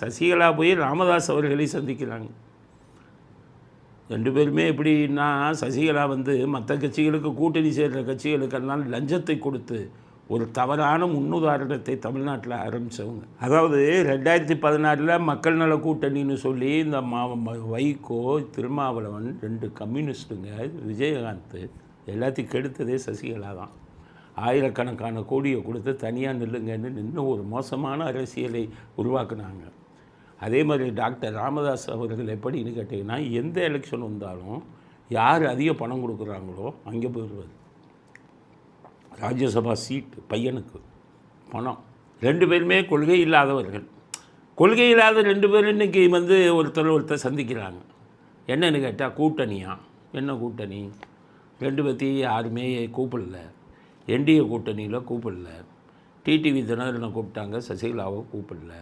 சசிகலா போய் ராமதாஸ் அவர்களை சந்திக்கிறாங்க. 2 பேருமே எப்படின்னா, சசிகலா மற்ற கட்சிகளுக்கு கூட்டணி சேர்கிற கட்சிகளுக்கெல்லாம் லஞ்சத்தை கொடுத்து ஒரு தவறான முன்னுதாரணத்தை தமிழ்நாட்டில் ஆரம்பித்தவங்க. அதாவது 2016 மக்கள் நல கூட்டணின்னு சொல்லி இந்த வைகோ, திருமாவளவன், 2 கம்யூனிஸ்ட்டுங்க, விஜயகாந்த் எல்லாத்தையும் கெடுத்ததே சசிகலா தான். ஆயிரக்கணக்கான கோடியை கொடுத்து தனியாக நில்லுங்கன்னு நின்று ஒரு மோசமான அரசியலை உருவாக்குனாங்க. அதே மாதிரி டாக்டர் ராமதாஸ் அவர்கள் எப்படின்னு கேட்டிங்கன்னா, எந்த எலெக்ஷன் வந்தாலும் யார் அதிக பணம் கொடுக்குறாங்களோ அங்கே போயிடுவார். ராஜ்யசபா சீட்டு பையனுக்கு பணம். 2 பேருமே கொள்கை இல்லாதவர்கள். கொள்கை இல்லாத 2 பேரும் இன்றைக்கி ஒருத்தர் சந்திக்கிறாங்க. என்னன்னு கேட்டால் கூட்டணியா? என்ன கூட்டணி? 2 பேர்த்தையும் யாருமே கூப்பிடல. என்டிஏ கூட்டணியில் கூப்பிடல. டிடிவி தினகரனை கூப்பிட்டாங்க, சசிகலாவை கூப்பிடல.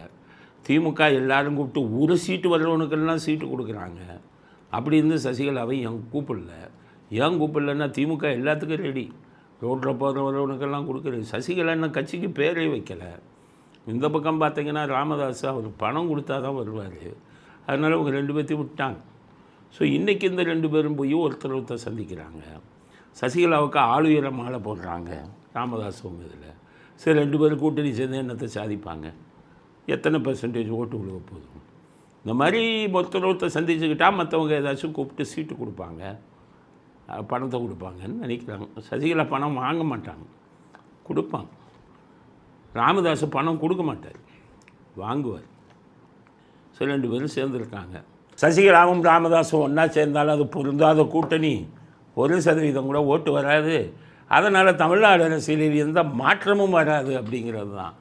திமுக எல்லாரும் கூப்பிட்டு ஒரு சீட்டு வர்றவனுக்கெல்லாம் சீட்டு கொடுக்குறாங்க. அப்படி இருந்து சசிகலாவை கூப்பிடல. ஏன் கூப்பிடலன்னா, திமுக எல்லாத்துக்கும் ரெடி, ரோட்டில் போகிறவனுக்கெல்லாம் கொடுக்குறது. சசிகலா என்ன கட்சிக்கு பேரே வைக்கலை. இந்த பக்கம் பார்த்திங்கன்னா ராமதாஸ் அவர் பணம் கொடுத்தா தான் வருவார். அதனால் அவங்க 2 பேர்த்தையும் விட்டாங்க. ஸோ இன்றைக்கி இந்த 2 பேரும் போய் ஒருத்தர் சந்திக்கிறாங்க. சசிகலாவுக்கு ஆளுயர மாலை போடுறாங்க ராமதாஸ் அவங்க இதில். சரி, 2 பேரும் கூட்டணி சேர்ந்து என்னத்தை சாதிப்பாங்க? எத்தனை % ஓட்டு விழுக போதும்? இந்த மாதிரி ஒருத்தர் சந்திச்சுக்கிட்டால் மற்றவங்க ஏதாச்சும் கூப்பிட்டு சீட்டு கொடுப்பாங்க, பணத்தை கொடுப்பாங்கன்னு நினைக்கிறாங்க. சசிகலா பணம் வாங்க மாட்டாங்க, கொடுப்பாங்க. ராமதாஸ் பணம் கொடுக்க மாட்டார், வாங்குவார். சரி, 2 பேரும் சேர்ந்துருக்காங்க. சசிகலாவும் ராமதாஸும் ஒன்றா சேர்ந்தாலும் அது பொருந்தாத கூட்டணி. 1% கூட ஓட்டு வராது. அதனால் தமிழ்நாடு அரசியலில் எந்த மாற்றமும் வராது அப்படிங்கிறது தான்.